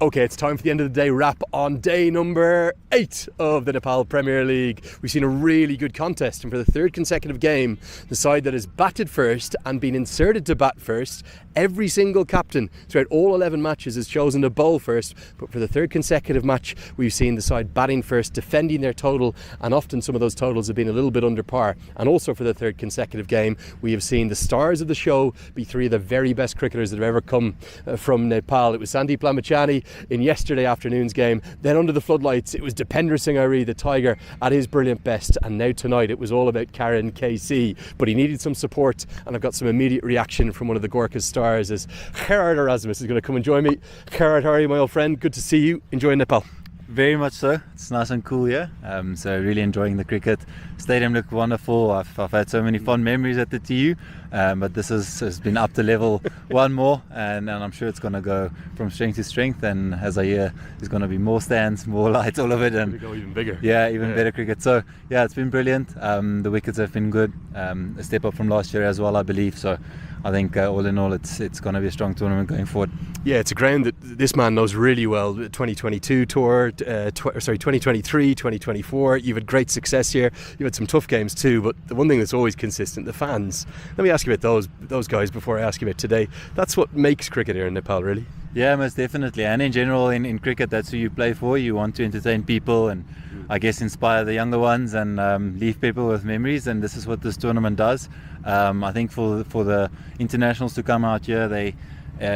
Okay, it's time for the end of the day wrap on day number 8 of the Nepal Premier League. We've seen a really good contest, and for the third consecutive game, the side that has batted first and been inserted to bat first, every single captain throughout all 11 matches has chosen to bowl first, but for the third consecutive match, we've seen the side batting first, defending their total, and often some of those totals have been a little bit under par. And also for the third consecutive game, we have seen the stars of the show be three of the very best cricketers that have ever come from Nepal. It was Sandeep Lambachani in yesterday afternoon's game. Then under the floodlights, it was Dipender Singh Airi, the Tiger, at his brilliant best. And now tonight, it was all about Karan KC. But he needed some support, and I've got some immediate reaction from one of the Gorkhas stars as Gerard Erasmus is going to come and join me. Gerard, how are you, my old friend? Good to see you. Enjoying Nepal? Very much so. It's nice and cool here. So really enjoying the cricket. Stadium looked wonderful. I've had so many fond memories at the TU, but this has been up to level one more, and I'm sure it's going to go from strength to strength. And as I hear, there's going to be more stands, more lights, all of it, and go even bigger. Yeah, even better cricket. So yeah, it's been brilliant. The wickets have been good. A step up from last year as well, I believe. So I think all in all, it's going to be a strong tournament going forward. Yeah, it's a ground that this man knows really well. 2022 tour, 2023, 2024. You've had great success here. You've had some tough games too, but the one thing that's always consistent, the fans. Let me ask you about those guys before I ask you about today. That's what makes cricket here in Nepal, really. Yeah, most definitely. And in general, in cricket, that's who you play for. You want to entertain people and I guess inspire the younger ones and leave people with memories, and this is what this tournament does. I think for the internationals to come out here, they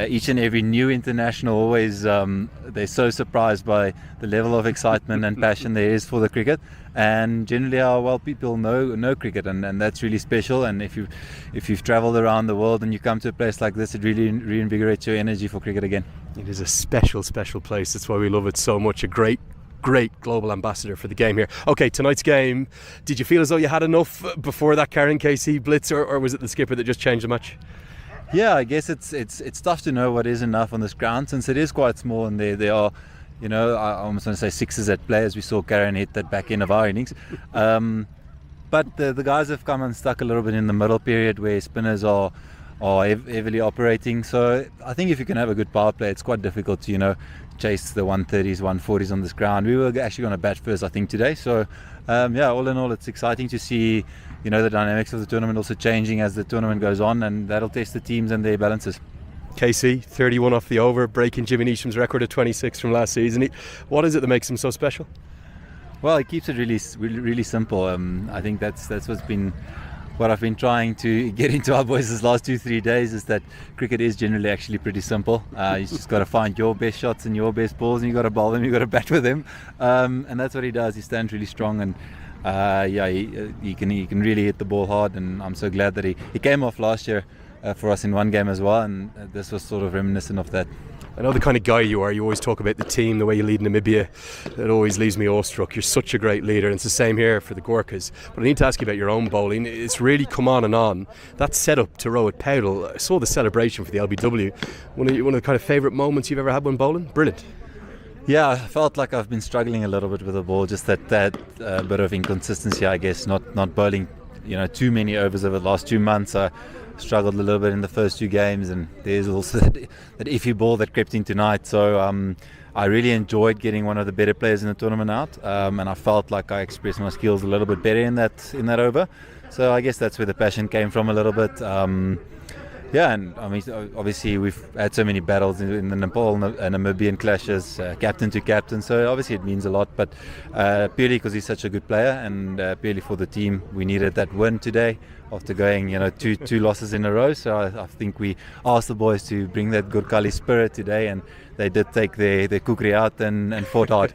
each and every new international always they're so surprised by the level of excitement and passion there is for the cricket, and generally how well people know cricket, and that's really special. And if you've travelled around the world and you come to a place like this, it really reinvigorates your energy for cricket again. It is a special place. That's why we love it so much. A great global ambassador for the game here. Okay, tonight's game, did you feel as though you had enough before that Karan KC blitz, or was it the skipper that just changed the match? Yeah, I guess it's tough to know what is enough on this ground, since it is quite small, and there are, I almost want to say sixes at play, as we saw Karan hit that back end of our innings. But the guys have come and stuck a little bit in the middle period where spinners are heavily operating. So I think if you can have a good power play, it's quite difficult to chase the 130s, 140s on this ground. We were actually going to bat first, I think, today. So yeah, all in all, it's exciting to see the dynamics of the tournament also changing as the tournament goes on, and that'll test the teams and their balances. KC, 31 off the over, breaking Jimmy Neesham's record of 26 from last season. What is it that makes him so special? Well, he keeps it really simple. I think that's what's been what I've been trying to get into our boys this last 2-3 days, is that cricket is generally actually pretty simple. You just got to find your best shots and your best balls, and you got to bowl them, you got to bat with them, and that's what he does. He stands really strong, and he can really hit the ball hard, and I'm so glad that he came off last year for us in one game as well, and this was sort of reminiscent of that. I know the kind of guy you are. You always talk about the team, the way you lead Namibia. It always leaves me awestruck. You're such a great leader, and it's the same here for the Gorkhas. But I need to ask you about your own bowling. It's really come on and on. That setup to row at Powdle, I saw the celebration for the LBW. One of the kind of favourite moments you've ever had when bowling? Brilliant. Yeah, I felt like I've been struggling a little bit with the ball. Just that bit of inconsistency, I guess. Not bowling, too many overs over the last 2 months. Struggled a little bit in the first 2 games, and there's also that iffy ball that crept in tonight. So I really enjoyed getting one of the better players in the tournament out, and I felt like I expressed my skills a little bit better in that over. So I guess that's where the passion came from a little bit. Yeah, and I mean, obviously we've had so many battles in the Nepal and Namibian clashes, captain to captain, so obviously it means a lot, but purely because he's such a good player, and purely for the team, we needed that win today after going two losses in a row. So I think we asked the boys to bring that Gorkhali spirit today, and they did take their kukri out and fought hard.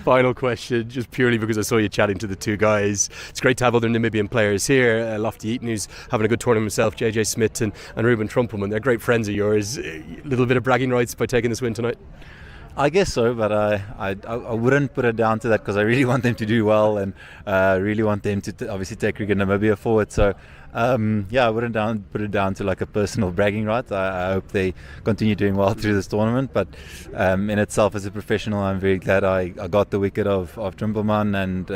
Final question, just purely because I saw you chatting to the two guys. It's great to have other Namibian players here. Lofty Eaton, who's having a good tournament himself, JJ Smith and Ruben Trumpelman. They're great friends of yours. A little bit of bragging rights by taking this win tonight? I guess so, but I wouldn't put it down to that, because I really want them to do well, and really want them to obviously take cricket Namibia forward. So yeah, I wouldn't put it down to like a personal bragging right. I hope they continue doing well through this tournament, but in itself, as a professional, I'm very glad I got the wicket of Trumpelman, and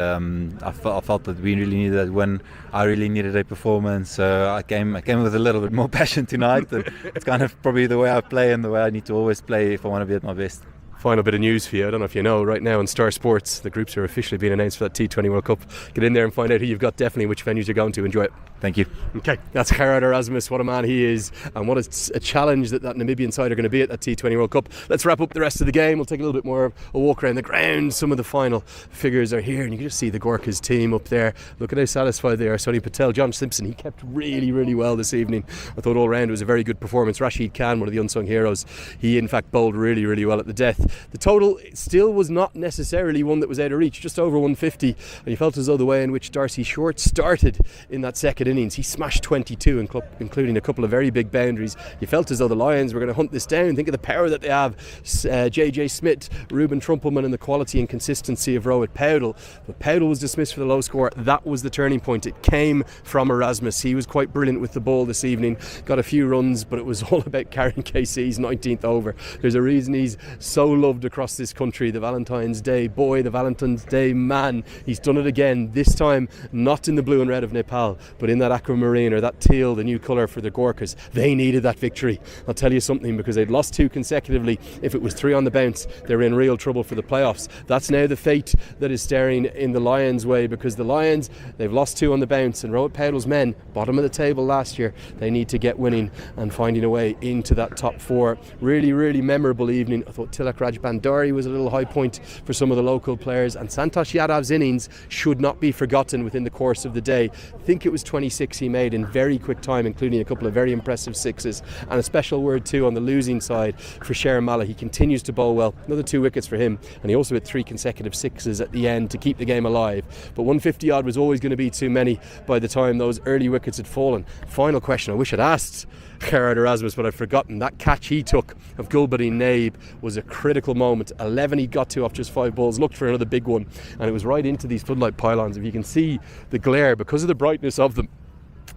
I felt that we really needed that win. I really needed a performance, so I came with a little bit more passion tonight. It's kind of probably the way I play and the way I need to always play if I want to be at my best. Final bit of news for you. I don't know if you know, right now on Star Sports, the groups are officially being announced for that T20 World Cup. Get in there and find out who you've got, definitely which venues you're going to. Enjoy it. Thank you. Okay, that's Gerard Erasmus. What a man he is, and what a challenge that Namibian side are going to be at that T20 World Cup. Let's wrap up the rest of the game. We'll take a little bit more of a walk around the ground. Some of the final figures are here, and you can just see the Gorkhas team up there. Look at how satisfied they are. Sonny Patel, John Simpson, he kept really, really well this evening. I thought all round it was a very good performance. Rashid Khan, one of the unsung heroes, he in fact bowled really, really well at the death. The total still was not necessarily one that was out of reach, just over 150, and you felt as though the way in which Darcy Short started in that second innings, he smashed 22, including a couple of very big boundaries. You felt as though the Lions were going to hunt this down. Think of the power that they have. JJ Smith, Ruben Trumpelman, and the quality and consistency of Rohit Powdell. But Powdell was dismissed for the low score. That was the turning point. It came from Erasmus. He was quite brilliant with the ball this evening. Got a few runs, but it was all about carrying KC's 19th over. There's a reason he's so loved across this country. The Valentine's Day boy, the Valentine's Day man. He's done it again. This time, not in the blue and red of Nepal, but in that aquamarine, or that teal, the new colour for the Gorkhas. They needed that victory. I'll tell you something, because they'd lost 2 consecutively. If it was 3 on the bounce, they're in real trouble for the playoffs. That's now the fate that is staring in the Lions' way, because the Lions, they've lost 2 on the bounce, and Rohit Powdell's men, bottom of the table last year, they need to get winning and finding a way into that top 4. Really, really memorable evening. I thought Tilak Rajbandari was a little high point for some of the local players, and Santosh Yadav's innings should not be forgotten within the course of the day. I think it was 26 he made in very quick time, including a couple of very impressive sixes, and a special word too on the losing side for Shermala. He continues to bowl well. Another 2 wickets for him, and he also hit 3 consecutive sixes at the end to keep the game alive. But 150 odd was always going to be too many by the time those early wickets had fallen. Final question I wish I'd asked Gerard Erasmus, but I've forgotten. That catch he took of Gulbadeen Naib was a critical moment. 11 he got to off just 5 balls, looked for another big one, and it was right into these floodlight pylons. If you can see the glare, because of the brightness of them,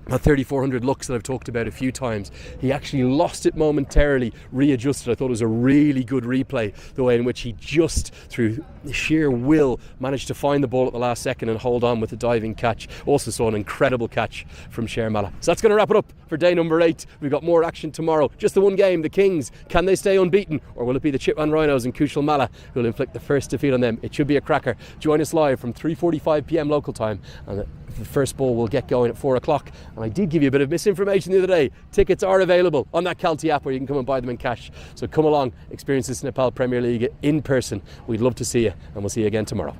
that 3400 lux that I've talked about a few times, he actually lost it momentarily, readjusted. I thought it was a really good replay, the way in which he just, through sheer will, managed to find the ball at the last second and hold on with a diving catch. Also saw an incredible catch from Shermala. So that's going to wrap it up for day number 8. We've got more action tomorrow. Just the one game, the Kings. Can they stay unbeaten, or will it be the Chitwan Rhinos and Kushal Malla who will inflict the first defeat on them? It should be a cracker. Join us live from 3:45 p.m. local time, and the first ball will get going at 4 o'clock. And I did give you a bit of misinformation the other day. Tickets are available on that Calty app, where you can come and buy them in cash. So come along, experience this Nepal Premier League in person. We'd love to see you, and we'll see you again tomorrow.